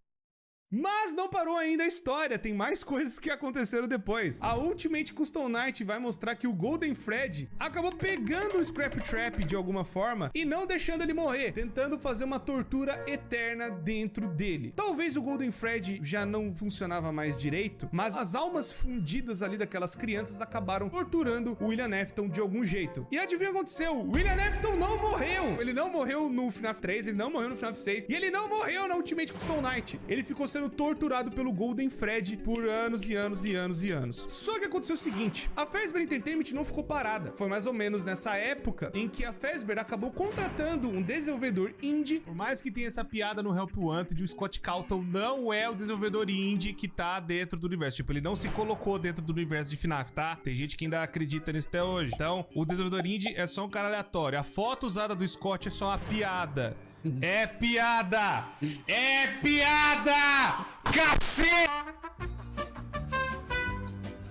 Mas não parou ainda a história, tem mais coisas que aconteceram depois. A Ultimate Custom Night vai mostrar que o Golden Freddy acabou pegando o Scrap Trap de alguma forma e não deixando ele morrer, tentando fazer uma tortura eterna dentro dele. Talvez o Golden Freddy já não funcionava mais direito, mas as almas fundidas ali daquelas crianças acabaram torturando o William Afton de algum jeito. E adivinha o que aconteceu? O William Afton não morreu! Ele não morreu no FNAF 3, ele não morreu no FNAF 6 e ele não morreu na Ultimate Custom Night. Ele ficou sendo sendo torturado pelo Golden Fred por anos e anos e anos e anos. Só que aconteceu o seguinte, a Fazbear Entertainment não ficou parada. Foi mais ou menos nessa época em que a Fazbear acabou contratando um desenvolvedor indie. Por mais que tenha essa piada no Help Wanted, o Scott Cawthon não é o desenvolvedor indie que tá dentro do universo. Tipo, ele não se colocou dentro do universo de FNAF, tá? Tem gente que ainda acredita nisso até hoje. Então, o desenvolvedor indie é só um cara aleatório. A foto usada do Scott é só uma piada. É piada! É piada! Cacete!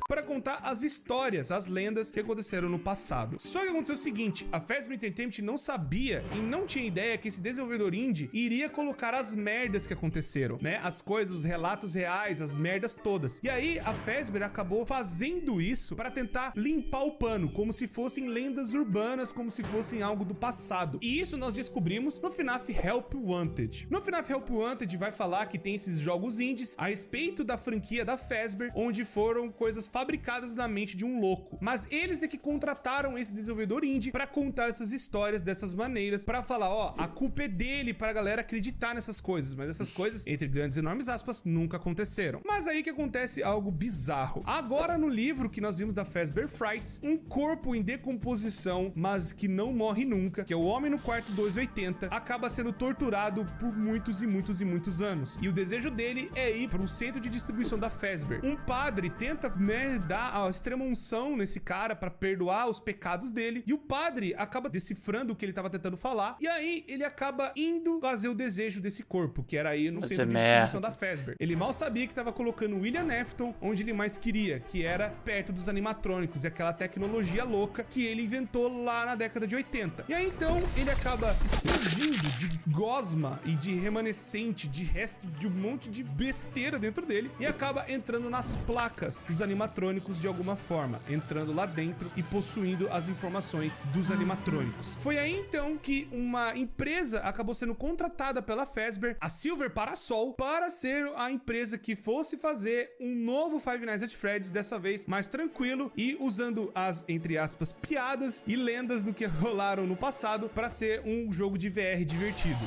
Para contar as histórias, as lendas que aconteceram no passado. Só que aconteceu o seguinte, a Fazbear Entertainment não sabia e não tinha ideia que esse desenvolvedor indie iria colocar as merdas que aconteceram, né? As coisas, os relatos reais, as merdas todas. E aí a Fazbear acabou fazendo isso para tentar limpar o pano, como se fossem lendas urbanas, como se fossem algo do passado. E isso nós descobrimos no FNAF Help Wanted. No FNAF Help Wanted vai falar que tem esses jogos indies a respeito da franquia da Fazbear, onde foram coisas fabricadas na mente de um louco. Mas eles é que contrataram esse desenvolvedor indie pra contar essas histórias dessas maneiras, pra falar, ó, a culpa é dele pra galera acreditar nessas coisas, mas essas coisas, entre grandes e enormes aspas, nunca aconteceram. Mas aí que acontece algo bizarro. Agora no livro que nós vimos da Fazbear Frights, um corpo em decomposição, mas que não morre nunca, que é o Homem no Quarto 280, acaba sendo torturado por muitos e muitos e muitos anos. E o desejo dele é ir para um centro de distribuição da Fazbear. Um padre tenta, né, dar a extrema unção nesse cara pra perdoar os pecados dele, e o padre acaba decifrando o que ele tava tentando falar, e aí ele acaba indo fazer o desejo desse corpo, que era aí no centro de distribuição da Fazbear. Ele mal sabia que tava colocando o William Afton onde ele mais queria, que era perto dos animatrônicos e aquela tecnologia louca que ele inventou lá na década de 80. E aí então ele acaba explodindo de gosma e de remanescente, de restos de um monte de besteira dentro dele, e acaba entrando nas placas dos animatrônicos de alguma forma, entrando lá dentro e possuindo as informações dos animatrônicos. Foi aí então que uma empresa acabou sendo contratada pela Fazbear, a Silver Parasol, para ser a empresa que fosse fazer um novo Five Nights at Freddy's, dessa vez mais tranquilo e usando as, entre aspas, piadas e lendas do que rolaram no passado para ser um jogo de VR divertido.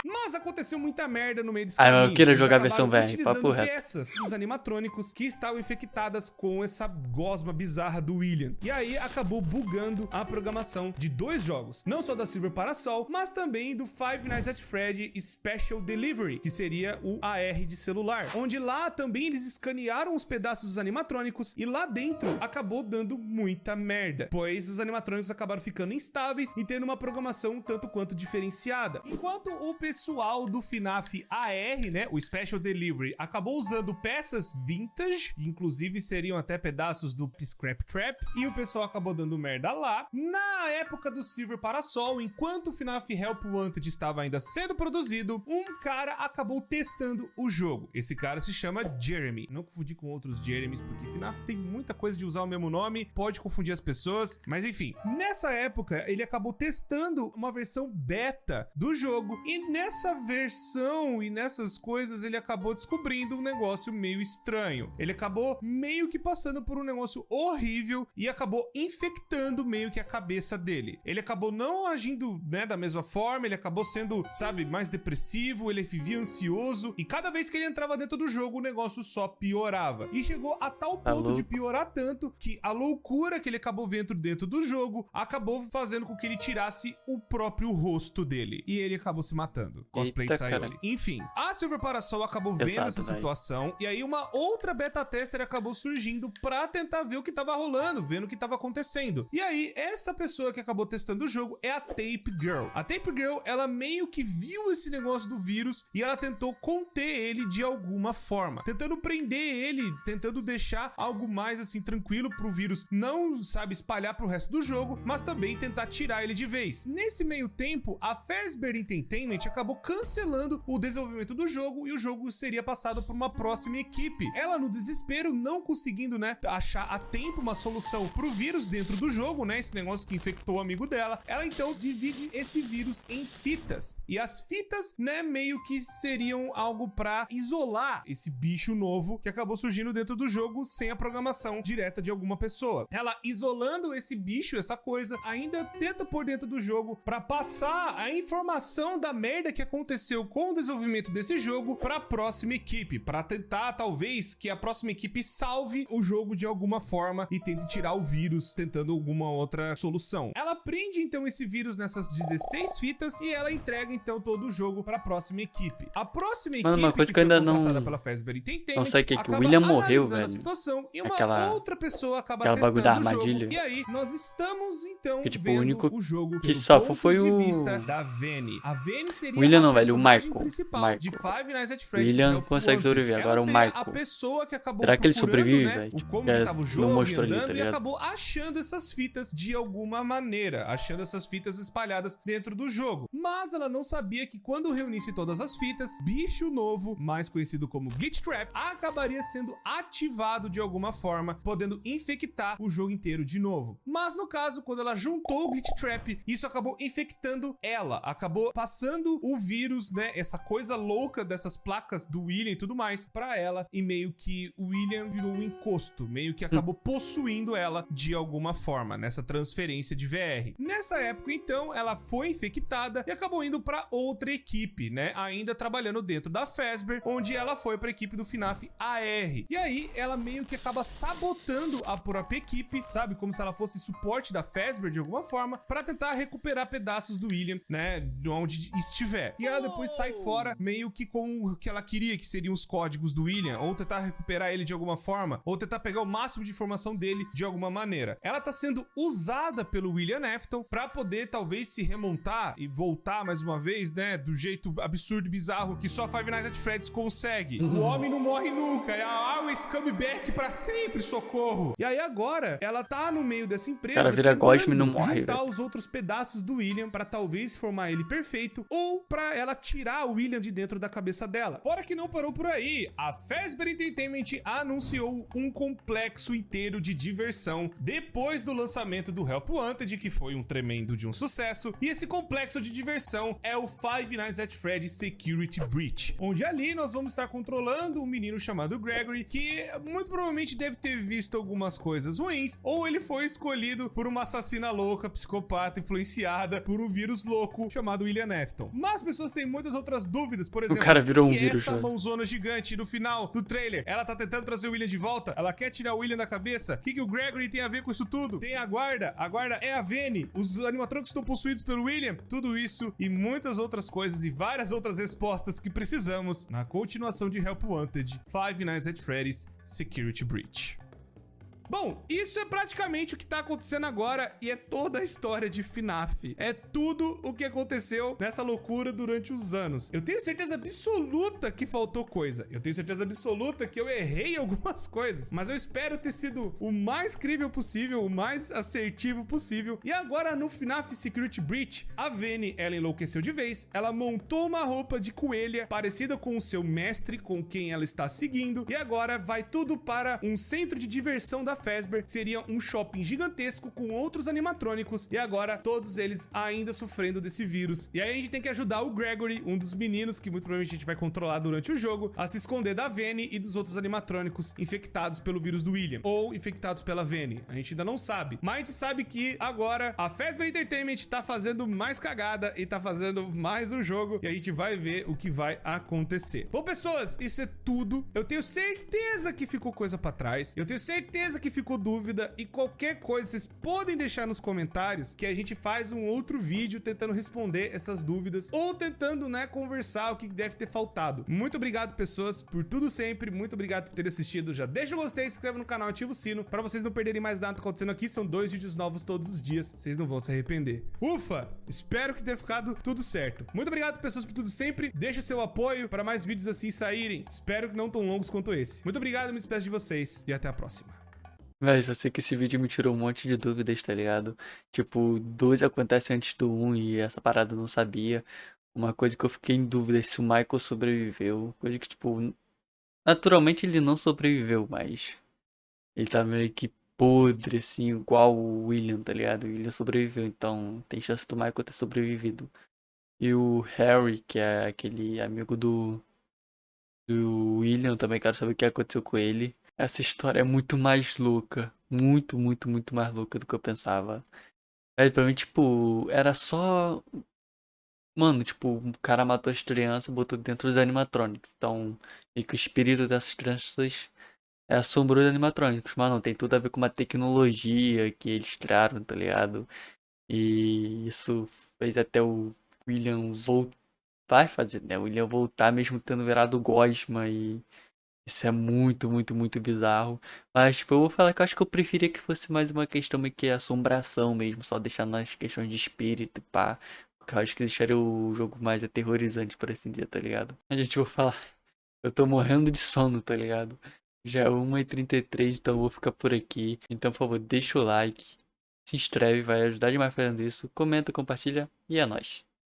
Mas aconteceu muita merda no meio desse caminho. Eu queria Eles jogar a versão acabaram VR, papo reto. peças dos animatrônicos que estavam infectadas com essa gosma bizarra do William. E aí acabou bugando a programação de dois jogos. Não só da Silver Parasol, mas também do Five Nights at Freddy's Special Delivery, que seria o AR de celular. Onde lá também eles escanearam os pedaços dos animatrônicos e lá dentro acabou dando muita merda. Pois os animatrônicos acabaram ficando instáveis e tendo uma programação um tanto quanto diferenciada. Enquanto o pessoal do FNAF AR, né, o Special Delivery, acabou usando peças vintage, inclusive seriam até pedaços do Scrap Trap, e o pessoal acabou dando merda lá. Na época do Silver Parasol, enquanto o FNAF Help Wanted estava ainda sendo produzido, um cara acabou testando o jogo. Esse cara se chama Jeremy. Não confundir com outros Jeremys, porque FNAF tem muita coisa de usar o mesmo nome, pode confundir as pessoas, mas enfim. Nessa época, ele acabou testando uma versão beta do jogo, e nessa versão e nessas coisas ele acabou descobrindo um negócio meio estranho. Ele acabou meio que passando por um negócio horrível e acabou infectando meio que a cabeça dele. Ele acabou não agindo, né, da mesma forma, ele acabou sendo, sabe, mais depressivo, ele vivia ansioso, e cada vez que ele entrava dentro do jogo o negócio só piorava. E chegou a tal ponto de piorar tanto que a loucura que ele acabou vendo dentro do jogo acabou fazendo com que ele tirasse o próprio rosto dele. E ele acabou se matando. Cosplay que saiu ali. Enfim, a Silver Parasol acabou vendo essa situação, e aí uma outra beta tester acabou surgindo pra tentar ver o que tava rolando, vendo o que tava acontecendo. E aí, essa pessoa que acabou testando o jogo é a Tape Girl. A Tape Girl, ela meio que viu esse negócio do vírus e ela tentou conter ele de alguma forma, tentando prender ele, tentando deixar algo mais assim tranquilo pro vírus não, sabe, espalhar pro resto do jogo, mas também tentar tirar ele de vez. Nesse meio tempo, a Fazbear Entertainment acabou cancelando o desenvolvimento do jogo e o jogo seria passado por uma próxima equipe. Ela, no desespero, não conseguindo, né, achar a tempo uma solução pro vírus dentro do jogo, né, esse negócio que infectou o amigo dela, ela então divide esse vírus em fitas. E as fitas, né, meio que seriam algo pra isolar esse bicho novo que acabou surgindo dentro do jogo sem a programação direta de alguma pessoa. Ela, isolando esse bicho, essa coisa, ainda tenta pôr dentro do jogo pra passar a informação da merda que aconteceu com o desenvolvimento desse jogo para a próxima equipe, para tentar talvez que a próxima equipe salve o jogo de alguma forma e tente tirar o vírus, tentando alguma outra solução. Ela prende então esse vírus nessas 16 fitas e ela entrega então todo o jogo para a próxima equipe. A próxima equipe, Mano, uma coisa que eu ainda não pela Fazbear Entertainment, não sei o que o acaba William morreu, analisando a velho. situação e uma Aquela- outra pessoa acaba aquela bagulho da testando o jogo. armadilha. E aí nós estamos então Que, tipo, vendo o único o jogo que pelo safou ponto foi de o- vista da Vayne. A Vayne seria William a não, velho, o personagem Michael. principal Michael. de Five Nights at Freddy's William Help consegue Wanted. sobreviver, Ela agora o seria Michael. a pessoa que acabou Será que ele procurando, sobrevive, né, velho? o como É, que tava o não jogo mostrou e ali, andando tá e ligado? acabou achando essas fitas de alguma maneira, achando essas fitas espalhadas dentro do jogo. Mas ela não sabia que quando reunisse todas as fitas, bicho novo, mais conhecido como Glitch Trap, acabaria sendo ativado de alguma forma, podendo infectar o jogo inteiro de novo. Mas no caso, quando ela juntou o Glitch Trap, isso acabou infectando ela, acabou passando o vírus, né, essa coisa louca dessas placas do William e tudo mais, pra ela, e meio que o William virou um encosto, meio que acabou possuindo ela de alguma forma, nessa transferência de VR. Nessa época, então, ela foi infectada e acabou indo pra outra equipe, né, ainda trabalhando dentro da Fazbear, onde ela foi pra equipe do FNAF AR. E aí, ela meio que acaba sabotando a própria equipe, sabe, como se ela fosse suporte da Fazbear de alguma forma, pra tentar recuperar pedaços do William, né, de onde estiver. E ela depois sai fora, meio que com o que ela queria, que seriam os códigos do William, ou tentar recuperar ele de alguma forma, ou tentar pegar o máximo de informação dele de alguma maneira. Ela tá sendo usada pelo William Afton pra poder talvez se remontar e voltar mais uma vez, né, do jeito absurdo e bizarro que só Five Nights at Freddy's consegue. O homem não morre nunca, é a always come back pra sempre, socorro. E aí agora, ela tá no meio dessa empresa, O cara vira tentando Gosme e não morre, juntar velho. os outros pedaços do William pra talvez formar ele perfeito, ou pra ela tirar o William de dentro da cabeça dela. Fora que não parou por aí, a Fazbear Entertainment anunciou um complexo inteiro de diversão depois do lançamento do Help Wanted, que foi um tremendo de um sucesso, e esse complexo de diversão é o Five Nights at Freddy's Security Breach, onde ali nós vamos estar controlando um menino chamado Gregory, que muito provavelmente deve ter visto algumas coisas ruins, ou ele foi escolhido por uma assassina louca, psicopata, influenciada por um vírus louco chamado William Afton. Mas as pessoas têm muitas outras dúvidas, por exemplo, cara virou um que vírus, essa velho. mãozona gigante no final do trailer, ela tá tentando trazer o William de volta, ela quer tirar o William da cabeça. O que o Gregory tem a ver com isso tudo? Tem a guarda é a Vayne, os animatrônicos estão possuídos pelo William, tudo isso e muitas outras coisas e várias outras respostas que precisamos na continuação de Help Wanted, Five Nights at Freddy's Security Breach. Bom, isso é praticamente o que tá acontecendo agora e é toda a história de FNAF. É tudo o que aconteceu nessa loucura durante os anos. Eu tenho certeza absoluta que faltou coisa. Eu tenho certeza absoluta que eu errei algumas coisas. Mas eu espero ter sido o mais crível possível, o mais assertivo possível. E agora no FNAF Security Breach, a Vayne, ela enlouqueceu de vez. Ela montou uma roupa de coelha parecida com o seu mestre, com quem ela está seguindo. E agora vai tudo para um centro de diversão da Fazbear, seria um shopping gigantesco com outros animatrônicos e agora todos eles ainda sofrendo desse vírus. E aí a gente tem que ajudar o Gregory, um dos meninos que muito provavelmente a gente vai controlar durante o jogo, a se esconder da Vayne e dos outros animatrônicos infectados pelo vírus do William ou infectados pela Vayne. A gente ainda não sabe, mas a gente sabe que agora a Fazbear Entertainment tá fazendo mais cagada e tá fazendo mais um jogo e a gente vai ver o que vai acontecer. Bom, pessoas, isso é tudo. Eu tenho certeza que ficou coisa pra trás. Eu tenho certeza que ficou dúvida e qualquer coisa vocês podem deixar nos comentários que a gente faz um outro vídeo tentando responder essas dúvidas ou tentando, né, conversar o que deve ter faltado. Muito obrigado, pessoas, por tudo sempre. Muito obrigado por ter assistido. Já deixa o gostei, se inscreve no canal, ativa o sino pra vocês não perderem mais nada acontecendo aqui. São 2 vídeos novos todos os dias. Vocês não vão se arrepender. Ufa! Espero que tenha ficado tudo certo. Muito obrigado, pessoas, por tudo sempre. Deixa seu apoio para mais vídeos assim saírem. Espero que não tão longos quanto esse. Muito obrigado, me despeço de vocês e até a próxima. Véi, só sei que esse vídeo me tirou um monte de dúvidas, tá ligado? Tipo, 2 acontece antes do 1 e essa parada eu não sabia. Uma coisa que eu fiquei em dúvida é se o Michael sobreviveu. Coisa que, tipo, naturalmente ele não sobreviveu, mas ele tá meio que podre, assim, igual o William, tá ligado? O William sobreviveu, então tem chance do Michael ter sobrevivido. E o Harry, que é aquele amigo do William, também quero saber o que aconteceu com ele. Essa história é muito mais louca. Muito, muito, muito mais louca do que eu pensava. Aí, pra mim, tipo, era só Mano, tipo, o cara matou as crianças, botou dentro dos animatronics. Então, e que o espírito dessas crianças assombrou os animatrônicos. Mano, tem tudo a ver com uma tecnologia que eles criaram, tá ligado? E isso fez até o William voltar. Vai fazer, né? O William voltar mesmo tendo virado Gosma e. Isso é muito, muito, muito bizarro. Mas, tipo, eu vou falar que eu acho que eu preferia que fosse mais uma questão meio que assombração mesmo, só deixar nas questões de espírito e pá. Porque eu acho que deixaria o jogo mais aterrorizante, por assim dizer, tá ligado? A gente, vou falar, eu tô morrendo de sono, tá ligado? Já é 1h33, então eu vou ficar por aqui. Então, por favor, deixa o like, se inscreve, vai ajudar demais fazendo isso. Comenta, compartilha e é nóis.